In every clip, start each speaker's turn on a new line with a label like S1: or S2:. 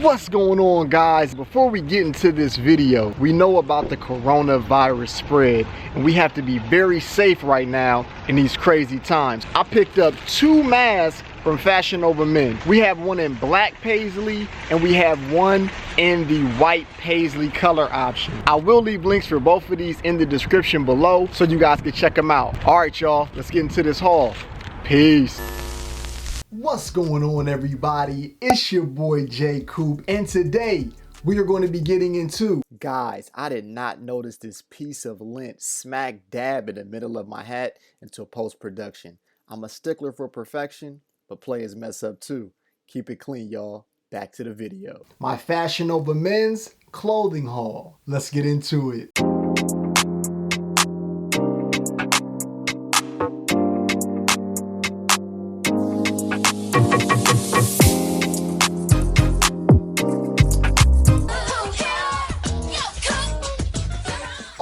S1: What's going on, guys? Before we get into this video, we know about the coronavirus spread and we have to be very safe right now in these crazy times. I picked up 2 masks from Fashion Nova Men. We have one in black paisley and we have one in the white paisley color option. I will leave links for both of these in the description below so you guys can check them out. All right, y'all, let's get into this haul. Peace. What's going on, everybody? It's your boy J Coop, and today we are going to be getting into... Guys, I did not notice this piece of lint smack dab in the middle of my hat until post-production. I'm a stickler for perfection, but players mess up too. Keep it clean, y'all. Back to the video. My Fashion Nova Men's clothing haul. Let's get into it.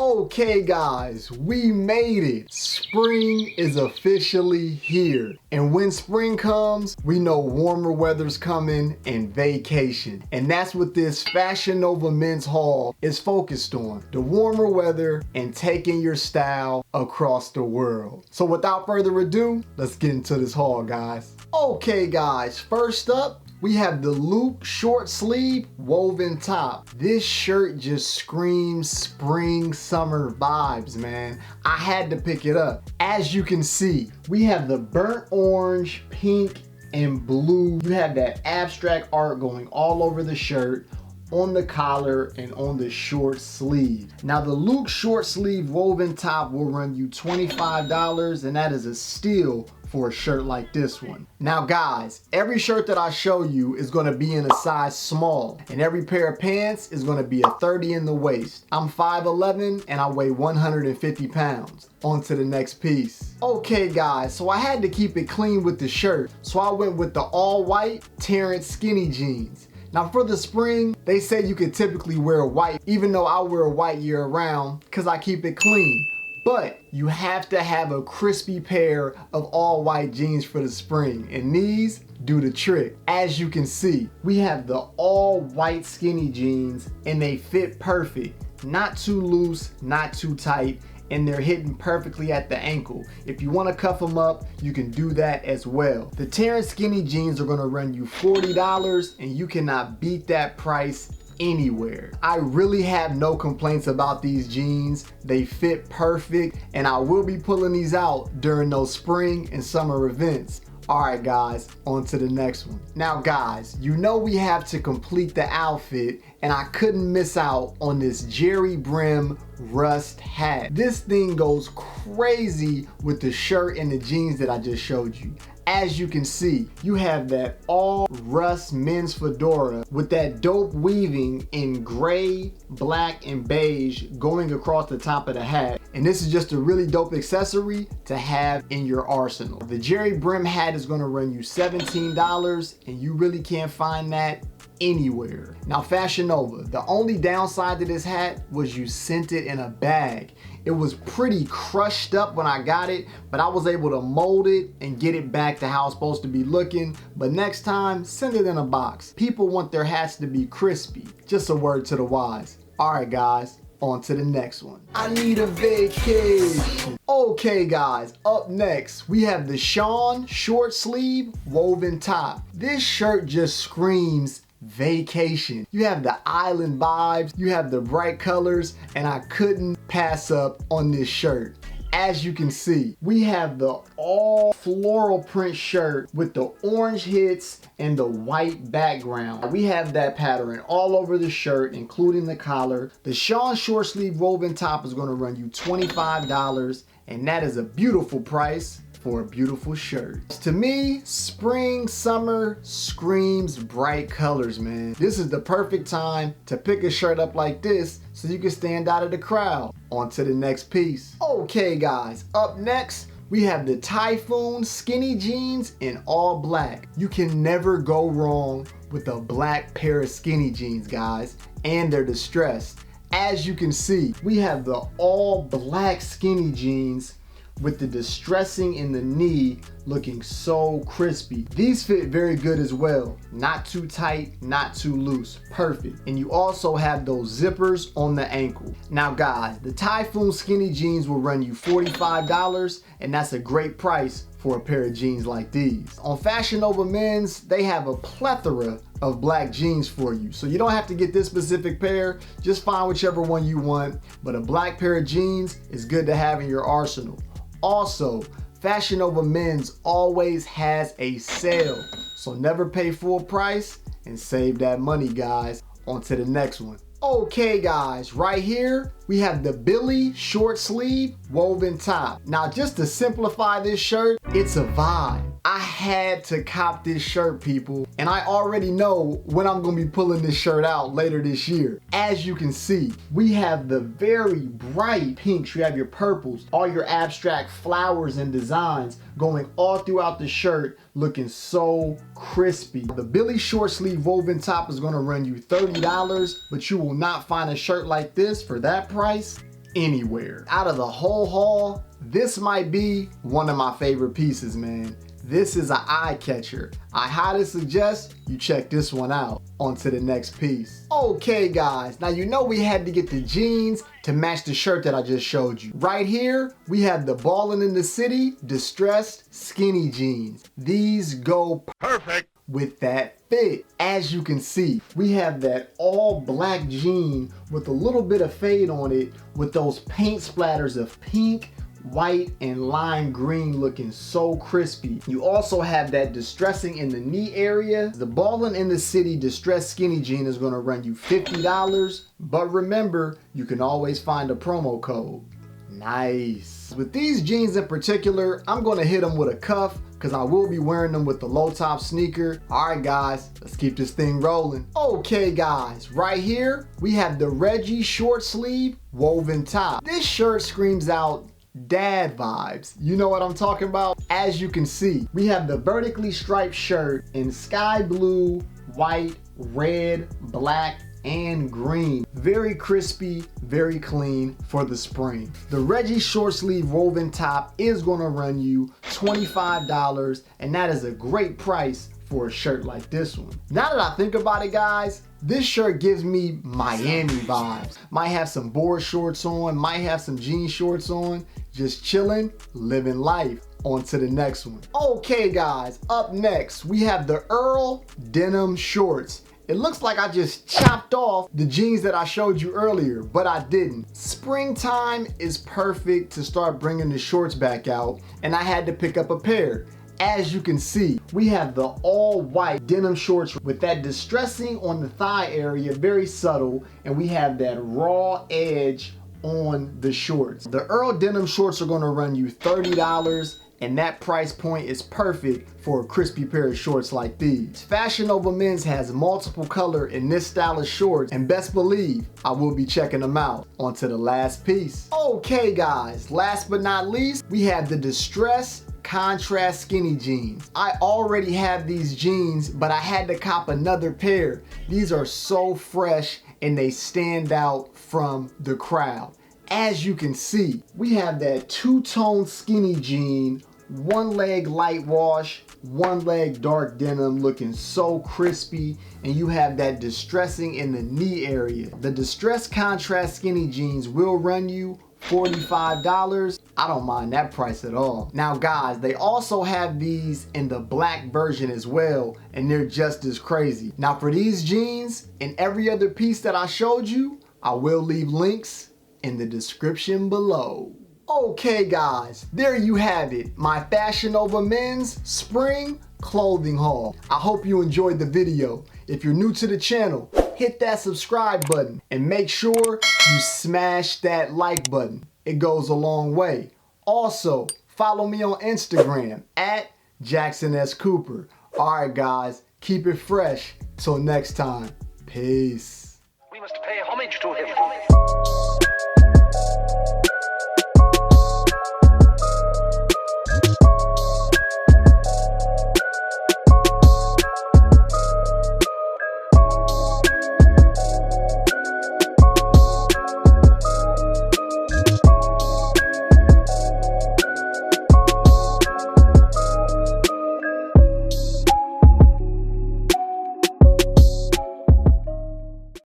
S1: Okay guys, we made it. Spring is officially here. And when spring comes, we know warmer weather's coming and vacation. And that's what this Fashion Nova Men's haul is focused on. The warmer weather and taking your style across the world. So without further ado, let's get into this haul, guys. Okay guys, first up, we have the loop short sleeve woven top. This shirt just screams spring summer vibes, man. I had to pick it up. As you can see, we have the burnt orange, pink, and blue. You have that abstract art going all over the shirt, on the collar, and on the short sleeve. Now the loop short sleeve woven top will run you $25, and that is a steal for a shirt like this one. Now guys, every shirt that I show you is gonna be in a size small, and every pair of pants is gonna be a 30 in the waist. I'm 5'11" and I weigh 150 pounds. On to the next piece. Okay guys, so I had to keep it clean with the shirt, so I went with the all white Terrence skinny jeans. Now for the spring, they say you could typically wear white, even though I wear white year round because I keep it clean. But you have to have a crispy pair of all white jeans for the spring, and these do the trick. As you can see, we have the all white skinny jeans and they fit perfect. Not too loose, not too tight, and they're hitting perfectly at the ankle. If you want to cuff them up, you can do that as well. The Terrence skinny jeans are going to run you $40, and you cannot beat that price anywhere. I really have no complaints about these jeans. They fit perfect, and I will be pulling these out during those spring and summer events. All right guys, on to the next one. Now guys, you know we have to complete the outfit, and I couldn't miss out on this Jerry brim rust hat. This thing goes crazy with the shirt and the jeans that I just showed you. As you can see, you have that all rust men's fedora with that dope weaving in gray, black, and beige going across the top of the hat. And this is just a really dope accessory to have in your arsenal. The Jerry brim hat is gonna run you $17, and you really can't find that anywhere. Now Fashion Nova, the only downside to this hat was you sent it in a bag. It was pretty crushed up when I got it, but I was able to mold it and get it back to how it's supposed to be looking. But next time, send it in a box. People want their hats to be crispy. Just a word to the wise. All right guys, on to the next one. I need a vacation. Okay guys, up next, we have the Sean short sleeve woven top. This shirt just screams vacation. You have the island vibes, you have the bright colors, and I couldn't pass up on this shirt. As you can see, we have the all floral print shirt with the orange hits and the white background. We have that pattern all over the shirt, including the collar. The Sean short sleeve woven top is going to run you $25, and that is a beautiful price for a beautiful shirt. To me, spring, summer screams bright colors, man. This is the perfect time to pick a shirt up like this so you can stand out of the crowd. On to the next piece. Okay guys, up next, we have the Typhoon skinny jeans in all black. You can never go wrong with a black pair of skinny jeans, guys, and they're distressed. As you can see, we have the all black skinny jeans with the distressing in the knee looking so crispy. These fit very good as well. Not too tight, not too loose, perfect. And you also have those zippers on the ankle. Now guys, the Typhoon skinny jeans will run you $45, and that's a great price for a pair of jeans like these. On Fashion Nova Men's, they have a plethora of black jeans for you. So you don't have to get this specific pair, just find whichever one you want. But a black pair of jeans is good to have in your arsenal. Also, Fashion Nova Men's always has a sale. So never pay full price and save that money, guys. On to the next one. Okay guys, right here we have the Billy short sleeve woven top. Now just to simplify this shirt, it's a vibe. I had to cop this shirt, people, and I already know when I'm gonna be pulling this shirt out later this year. As you can see, we have the very bright pinks, you have your purples, all your abstract flowers and designs going all throughout the shirt, looking so crispy. The Billy short sleeve woven top is gonna run you $30, but you will not find a shirt like this for that price anywhere. Out of the whole haul, this might be one of my favorite pieces, man. This is an eye catcher. I highly suggest you check this one out. On to the next piece. Okay guys, now you know we had to get the jeans to match the shirt that I just showed you. Right here, we have the Ballin' in the City distressed skinny jeans. These go perfect with that fit. As you can see, we have that all black jean with a little bit of fade on it with those paint splatters of pink, white, and lime green looking so crispy. You also have that distressing in the knee area. The Ballin' in the City distressed skinny jean is gonna run you $50, but remember, you can always find a promo code. Nice. With these jeans in particular, I'm gonna hit them with a cuff because I will be wearing them with the low top sneaker. All right guys, let's keep this thing rolling. Okay guys, right here, we have the Reggie short sleeve woven top. This shirt screams out dad vibes. You know what I'm talking about? As you can see, we have the vertically striped shirt in sky blue, white, red, black, and green. Very crispy, very clean for the spring. The Reggie short sleeve woven top is gonna run you $25, and that is a great price for a shirt like this one. Now that I think about it guys, this shirt gives me Miami vibes. Might have some board shorts on, might have some jean shorts on, just chilling, living life. On to the next one. Okay guys, up next we have the Earl denim shorts. It looks like I just chopped off the jeans that I showed you earlier, but I didn't. Springtime is perfect to start bringing the shorts back out, and I had to pick up a pair. As you can see, we have the all white denim shorts with that distressing on the thigh area, very subtle, and we have that raw edge on the shorts. The Earl denim shorts are gonna run you $30, and that price point is perfect for a crispy pair of shorts like these. Fashion Nova Men's has multiple color in this style of shorts, and best believe I will be checking them out. On to the last piece. Okay guys, last but not least, we have the distressed contrast skinny jeans. I already have these jeans, but I had to cop another pair. These are so fresh and they stand out from the crowd. As you can see, we have that two-tone skinny jean, one leg light wash, one leg dark denim looking so crispy, and you have that distressing in the knee area. The distressed contrast skinny jeans will run you $45. I don't mind that price at all. Now guys, they also have these in the black version as well, and they're just as crazy. Now for these jeans and every other piece that I showed you, I will leave links in the description below. Okay guys, there you have it, my Fashion Nova Men's spring clothing haul. I hope you enjoyed the video. If you're new to the channel, hit that subscribe button and make sure you smash that like button. It goes a long way. Also, follow me on Instagram at Jackson S. Cooper. All right guys, keep it fresh. Till next time, peace.
S2: We must pay homage to him.